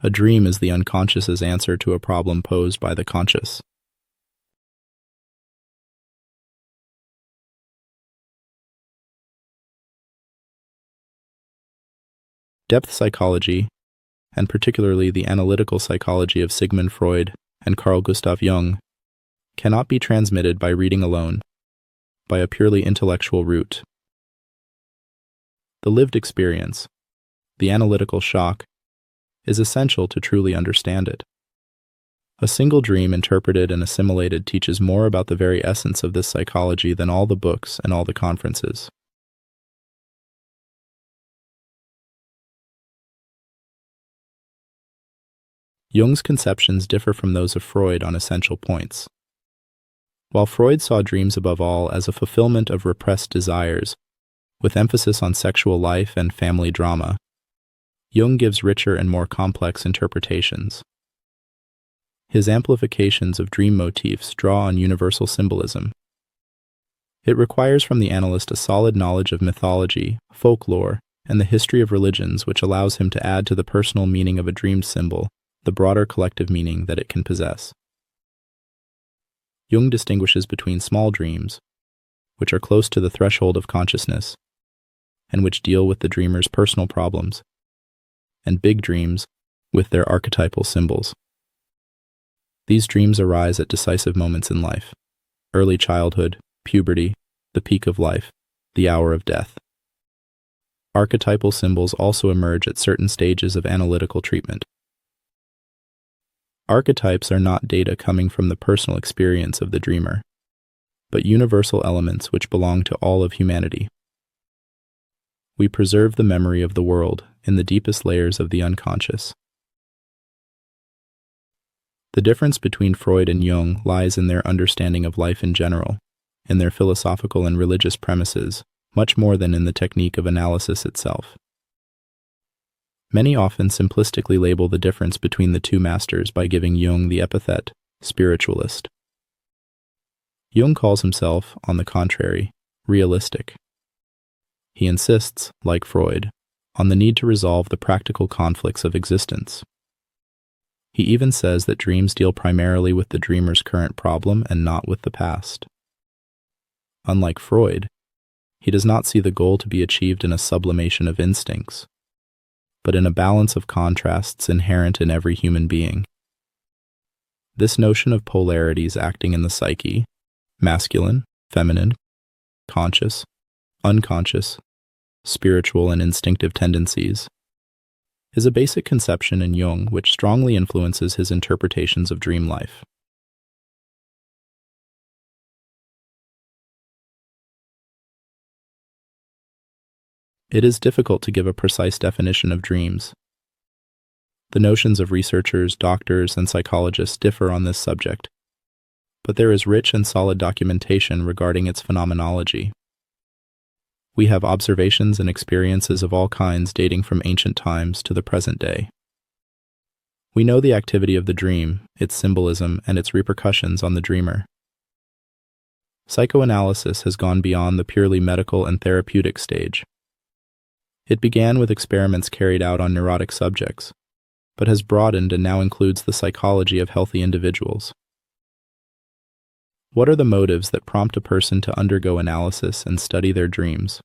A dream is the unconscious's answer to a problem posed by the conscious. Depth psychology, and particularly the analytical psychology of Sigmund Freud and Carl Gustav Jung, cannot be transmitted by reading alone, by a purely intellectual route. The lived experience, the analytical shock, is essential to truly understand it. A single dream interpreted and assimilated teaches more about the very essence of this psychology than all the books and all the conferences. Jung's conceptions differ from those of Freud on essential points. While Freud saw dreams above all as a fulfillment of repressed desires, with emphasis on sexual life and family drama, Jung gives richer and more complex interpretations. His amplifications of dream motifs draw on universal symbolism. It requires from the analyst a solid knowledge of mythology, folklore, and the history of religions, which allows him to add to the personal meaning of a dreamed symbol the broader collective meaning that it can possess. Jung distinguishes between small dreams, which are close to the threshold of consciousness, and which deal with the dreamer's personal problems, and big dreams with their archetypal symbols. These dreams arise at decisive moments in life: early childhood, puberty, the peak of life, the hour of death. Archetypal symbols also emerge at certain stages of analytical treatment. Archetypes are not data coming from the personal experience of the dreamer, but universal elements which belong to all of humanity. We preserve the memory of the world in the deepest layers of the unconscious. The difference between Freud and Jung lies in their understanding of life in general, in their philosophical and religious premises, much more than in the technique of analysis itself. Many often simplistically label the difference between the two masters by giving Jung the epithet spiritualist. Jung calls himself, on the contrary, realistic. He insists, like Freud, on the need to resolve the practical conflicts of existence. He even says that dreams deal primarily with the dreamer's current problem and not with the past. Unlike Freud, he does not see the goal to be achieved in a sublimation of instincts, but in a balance of contrasts inherent in every human being. This notion of polarities acting in the psyche, masculine, feminine, conscious, unconscious, spiritual and instinctive tendencies, is a basic conception in Jung which strongly influences his interpretations of dream life. It is difficult to give a precise definition of dreams. The notions of researchers, doctors, and psychologists differ on this subject, but there is rich and solid documentation regarding its phenomenology. We have observations and experiences of all kinds dating from ancient times to the present day. We know the activity of the dream, its symbolism, and its repercussions on the dreamer. Psychoanalysis has gone beyond the purely medical and therapeutic stage. It began with experiments carried out on neurotic subjects, but has broadened and now includes the psychology of healthy individuals. What are the motives that prompt a person to undergo analysis and study their dreams?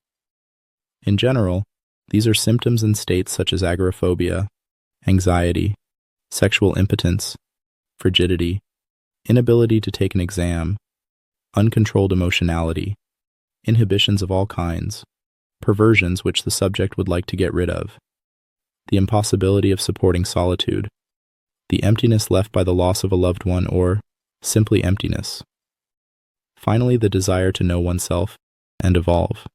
In general, these are symptoms and states such as agoraphobia, anxiety, sexual impotence, frigidity, inability to take an exam, uncontrolled emotionality, inhibitions of all kinds, perversions which the subject would like to get rid of, the impossibility of supporting solitude, the emptiness left by the loss of a loved one, or simply emptiness. Finally, the desire to know oneself and evolve.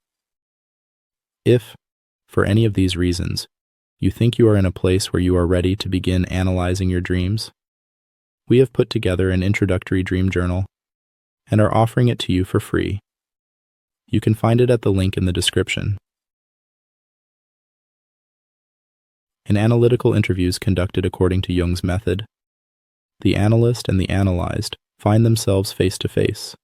If, for any of these reasons, you think you are in a place where you are ready to begin analyzing your dreams, we have put together an introductory dream journal and are offering it to you for free. You can find it at the link in the description. In analytical interviews conducted according to Jung's method, the analyst and the analyzed find themselves face to face.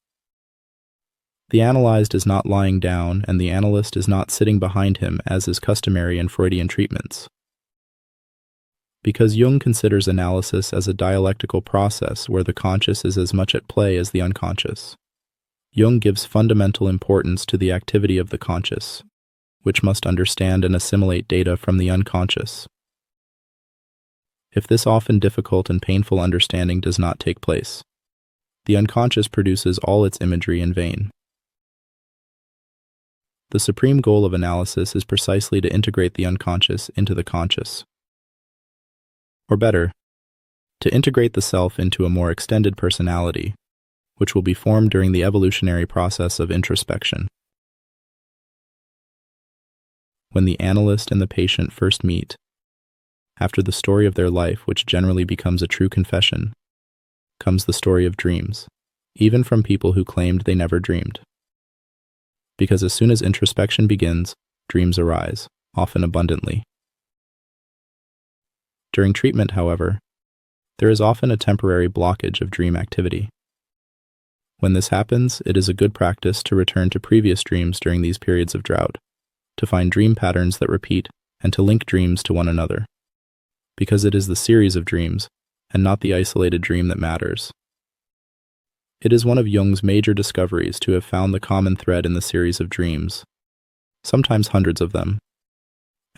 The analyzed is not lying down, and the analyst is not sitting behind him, as is customary in Freudian treatments. Because Jung considers analysis as a dialectical process where the conscious is as much at play as the unconscious. Jung gives fundamental importance to the activity of the conscious, which must understand and assimilate data from the unconscious. If this often difficult and painful understanding does not take place, the unconscious produces all its imagery in vain. The supreme goal of analysis is precisely to integrate the unconscious into the conscious. Or better, to integrate the self into a more extended personality, which will be formed during the evolutionary process of introspection. When the analyst and the patient first meet, after the story of their life, which generally becomes a true confession, comes the story of dreams, even from people who claimed they never dreamed. Because as soon as introspection begins, dreams arise, often abundantly. During treatment, however, there is often a temporary blockage of dream activity. When this happens, it is a good practice to return to previous dreams during these periods of drought, to find dream patterns that repeat, and to link dreams to one another. Because it is the series of dreams, and not the isolated dream that matters. It is one of Jung's major discoveries to have found the common thread in the series of dreams, sometimes hundreds of them,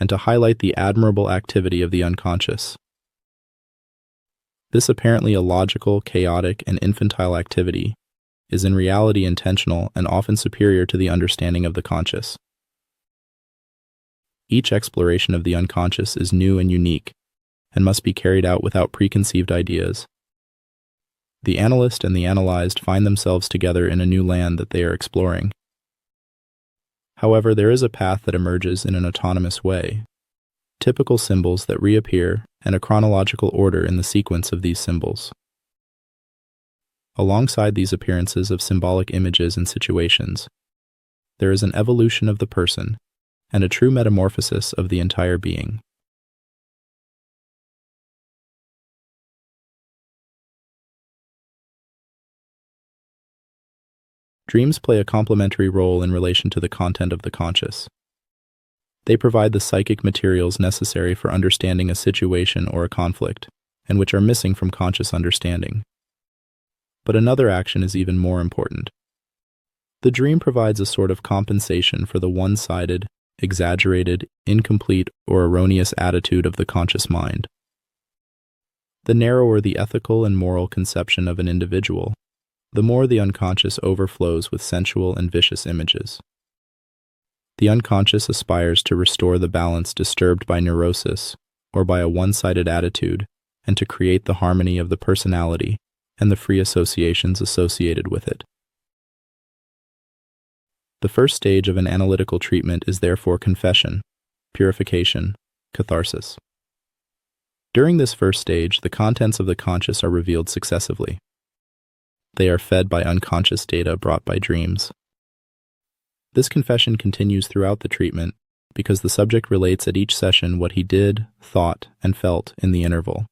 and to highlight the admirable activity of the unconscious. This apparently illogical, chaotic, and infantile activity is in reality intentional and often superior to the understanding of the conscious. Each exploration of the unconscious is new and unique, and must be carried out without preconceived ideas. The analyst and the analyzed find themselves together in a new land that they are exploring. However, there is a path that emerges in an autonomous way, typical symbols that reappear, and a chronological order in the sequence of these symbols. Alongside these appearances of symbolic images and situations, there is an evolution of the person and a true metamorphosis of the entire being. Dreams play a complementary role in relation to the content of the conscious. They provide the psychic materials necessary for understanding a situation or a conflict, and which are missing from conscious understanding. But another action is even more important. The dream provides a sort of compensation for the one-sided, exaggerated, incomplete, or erroneous attitude of the conscious mind. The narrower the ethical and moral conception of an individual, the more the unconscious overflows with sensual and vicious images. The unconscious aspires to restore the balance disturbed by neurosis or by a one-sided attitude, and to create the harmony of the personality and the free associations associated with it. The first stage of an analytical treatment is therefore confession, purification, catharsis. During this first stage, the contents of the conscious are revealed successively. They are fed by unconscious data brought by dreams. This confession continues throughout the treatment because the subject relates at each session what he did, thought, and felt in the interval.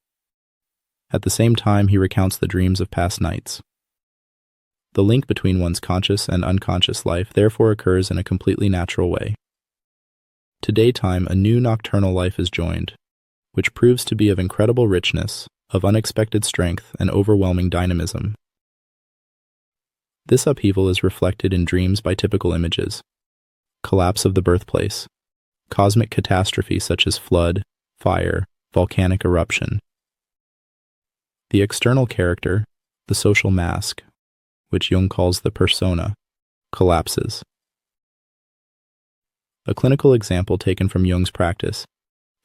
At the same time, he recounts the dreams of past nights. The link between one's conscious and unconscious life therefore occurs in a completely natural way. To daytime, a new nocturnal life is joined, which proves to be of incredible richness, of unexpected strength, and overwhelming dynamism. This upheaval is reflected in dreams by typical images: collapse of the birthplace, cosmic catastrophe such as flood, fire, volcanic eruption. The external character, the social mask, which Jung calls the persona, collapses. A clinical example taken from Jung's practice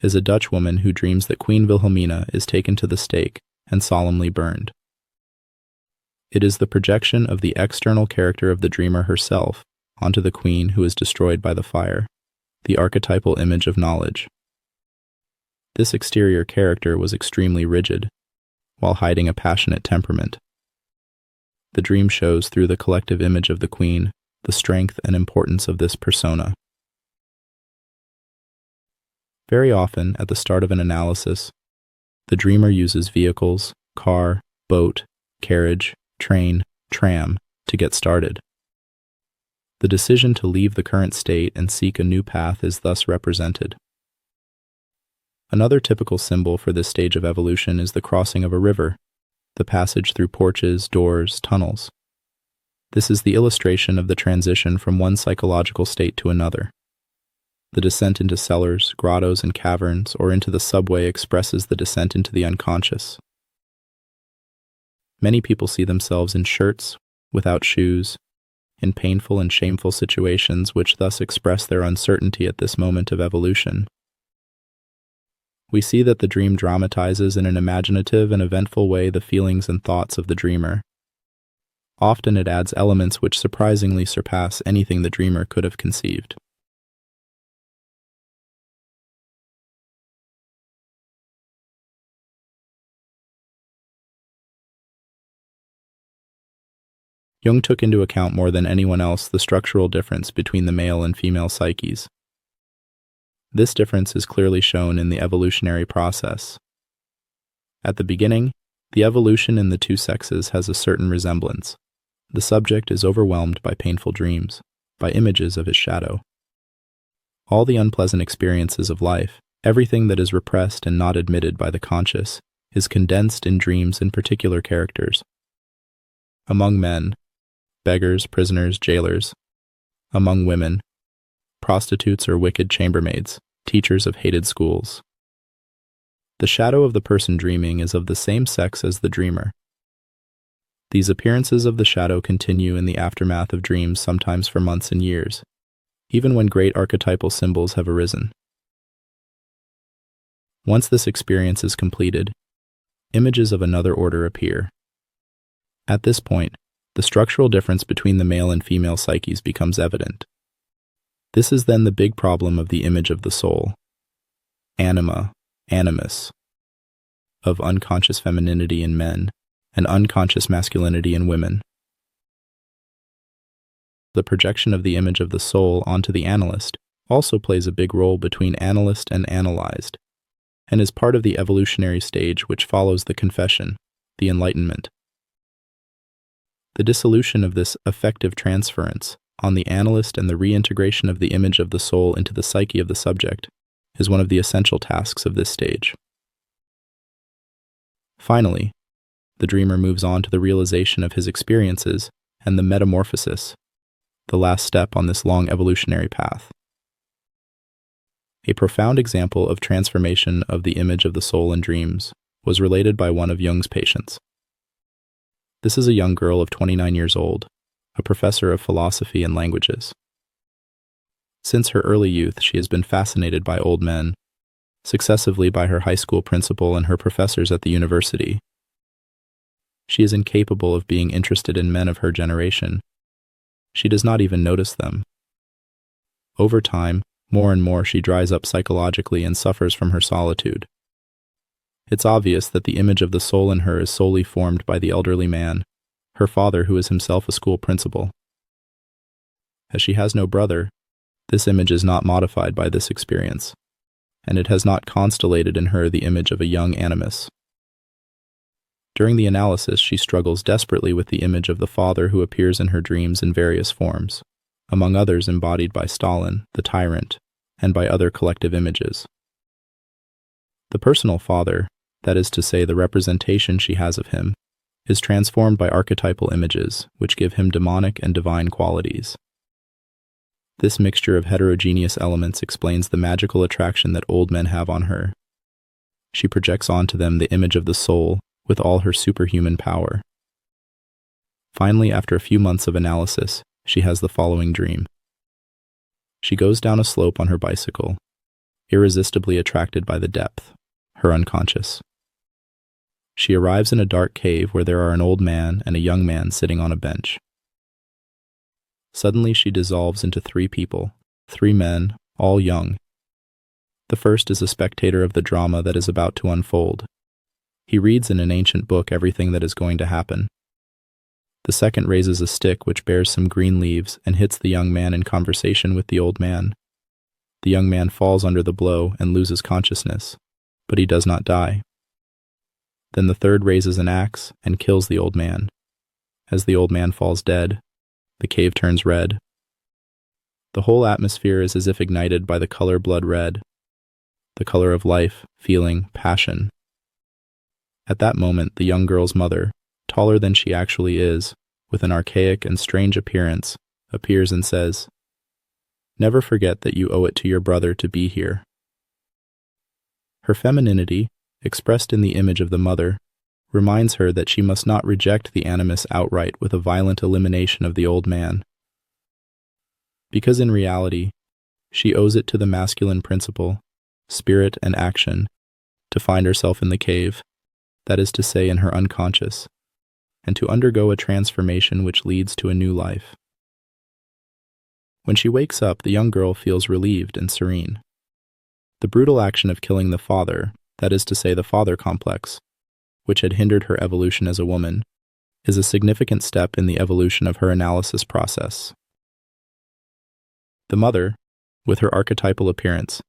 is a Dutch woman who dreams that Queen Wilhelmina is taken to the stake and solemnly burned. It is the projection of the external character of the dreamer herself onto the queen who is destroyed by the fire, the archetypal image of knowledge. This exterior character was extremely rigid, while hiding a passionate temperament. The dream shows through the collective image of the queen the strength and importance of this persona. Very often, at the start of an analysis, the dreamer uses vehicles, car, boat, carriage, train, tram, to get started. The decision to leave the current state and seek a new path is thus represented. Another typical symbol for this stage of evolution is the crossing of a river, the passage through porches, doors, tunnels. This is the illustration of the transition from one psychological state to another. The descent into cellars, grottos, and caverns, or into the subway expresses the descent into the unconscious. Many people see themselves in shirts, without shoes, in painful and shameful situations which thus express their uncertainty at this moment of evolution. We see that the dream dramatizes in an imaginative and eventful way the feelings and thoughts of the dreamer. Often it adds elements which surprisingly surpass anything the dreamer could have conceived. Jung took into account more than anyone else the structural difference between the male and female psyches. This difference is clearly shown in the evolutionary process. At the beginning, the evolution in the two sexes has a certain resemblance. The subject is overwhelmed by painful dreams, by images of his shadow. All the unpleasant experiences of life, everything that is repressed and not admitted by the conscious, is condensed in dreams in particular characters. Among men, beggars, prisoners, jailers. Among women, prostitutes or wicked chambermaids, teachers of hated schools. The shadow of the person dreaming is of the same sex as the dreamer. These appearances of the shadow continue in the aftermath of dreams sometimes for months and years, even when great archetypal symbols have arisen. Once this experience is completed, images of another order appear. At this point, the structural difference between the male and female psyches becomes evident. This is then the big problem of the image of the soul, anima, animus, of unconscious femininity in men and unconscious masculinity in women. The projection of the image of the soul onto the analyst also plays a big role between analyst and analyzed, and is part of the evolutionary stage which follows the confession, the enlightenment. The dissolution of this affective transference on the analyst and the reintegration of the image of the soul into the psyche of the subject is one of the essential tasks of this stage. Finally, the dreamer moves on to the realization of his experiences and the metamorphosis, the last step on this long evolutionary path. A profound example of transformation of the image of the soul in dreams was related by one of Jung's patients. This is a young girl of 29 years old, a professor of philosophy and languages. Since her early youth, she has been fascinated by old men, successively by her high school principal and her professors at the university. She is incapable of being interested in men of her generation. She does not even notice them. Over time, more and more she dries up psychologically and suffers from her solitude. It's obvious that the image of the soul in her is solely formed by the elderly man, her father who is himself a school principal. As she has no brother, this image is not modified by this experience, and it has not constellated in her the image of a young animus. During the analysis, she struggles desperately with the image of the father who appears in her dreams in various forms, among others embodied by Stalin, the tyrant, and by other collective images. The personal father, that is to say the representation she has of him, is transformed by archetypal images, which give him demonic and divine qualities. This mixture of heterogeneous elements explains the magical attraction that old men have on her. She projects onto them the image of the soul with all her superhuman power. Finally, after a few months of analysis, she has the following dream. She goes down a slope on her bicycle, irresistibly attracted by the depth, her unconscious. She arrives in a dark cave where there are an old man and a young man sitting on a bench. Suddenly she dissolves into three people, three men, all young. The first is a spectator of the drama that is about to unfold. He reads in an ancient book everything that is going to happen. The second raises a stick which bears some green leaves and hits the young man in conversation with the old man. The young man falls under the blow and loses consciousness, but he does not die. Then the third raises an axe and kills the old man. As the old man falls dead, the cave turns red. The whole atmosphere is as if ignited by the color blood red. the color of life, feeling, passion. At that moment, the young girl's mother, taller than she actually is, with an archaic and strange appearance, appears and says, "Never forget that you owe it to your brother to be here." Her femininity, expressed in the image of the mother, reminds her that she must not reject the animus outright with a violent elimination of the old man. Because in reality, she owes it to the masculine principle, spirit and action, to find herself in the cave, that is to say in her unconscious, and to undergo a transformation which leads to a new life. When she wakes up, the young girl feels relieved and serene. The brutal action of killing the father, that is to say the father complex, which had hindered her evolution as a woman, is a significant step in the evolution of her analysis process. The mother, with her archetypal appearance,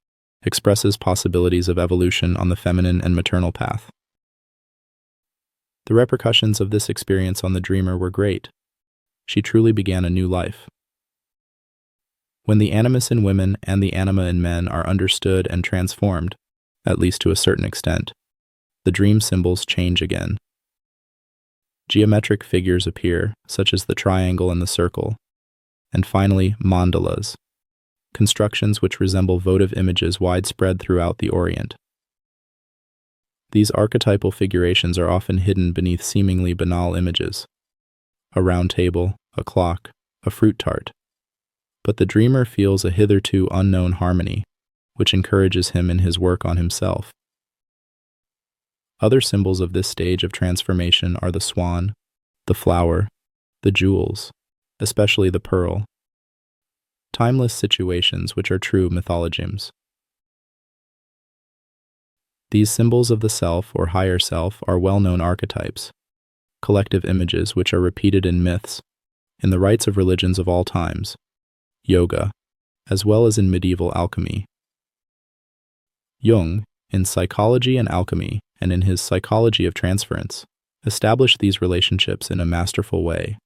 expresses possibilities of evolution on the feminine and maternal path. The repercussions of this experience on the dreamer were great. She truly began a new life. When the animus in women and the anima in men are understood and transformed, at least to a certain extent, the dream symbols change again. Geometric figures appear, such as the triangle and the circle, and finally mandalas, constructions which resemble votive images widespread throughout the Orient. These archetypal figurations are often hidden beneath seemingly banal images: a round table, a clock, a fruit tart. But the dreamer feels a hitherto unknown harmony, which encourages him in his work on himself. Other symbols of this stage of transformation are the swan, the flower, the jewels, especially the pearl. Timeless situations which are true mythologisms. These symbols of the self or higher self are well-known archetypes, collective images which are repeated in myths, in the rites of religions of all times, yoga, as well as in medieval alchemy. Jung, in Psychology and Alchemy, and in his Psychology of Transference, established these relationships in a masterful way.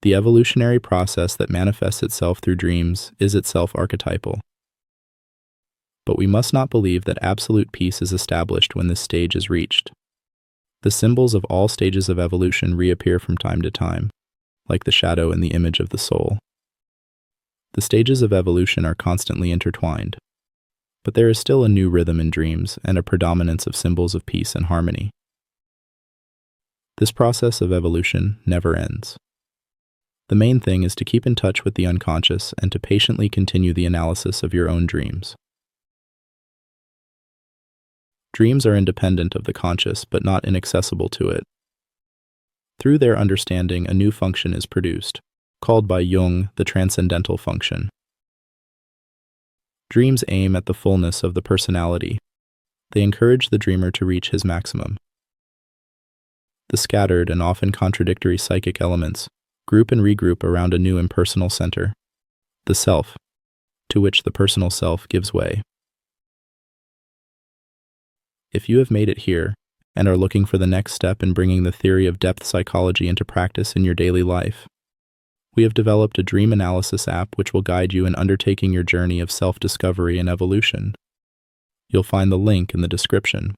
The evolutionary process that manifests itself through dreams is itself archetypal. But we must not believe that absolute peace is established when this stage is reached. The symbols of all stages of evolution reappear from time to time, like the shadow in the image of the soul. The stages of evolution are constantly intertwined, but there is still a new rhythm in dreams and a predominance of symbols of peace and harmony. This process of evolution never ends. The main thing is to keep in touch with the unconscious and to patiently continue the analysis of your own dreams. Dreams are independent of the conscious but not inaccessible to it. Through their understanding, a new function is produced, called by Jung the transcendental function. Dreams aim at the fullness of the personality. They encourage the dreamer to reach his maximum. The scattered and often contradictory psychic elements group and regroup around a new impersonal center, the self, to which the personal self gives way. If you have made it here and are looking for the next step in bringing the theory of depth psychology into practice in your daily life, we have developed a dream analysis app which will guide you in undertaking your journey of self-discovery and evolution. You'll find the link in the description.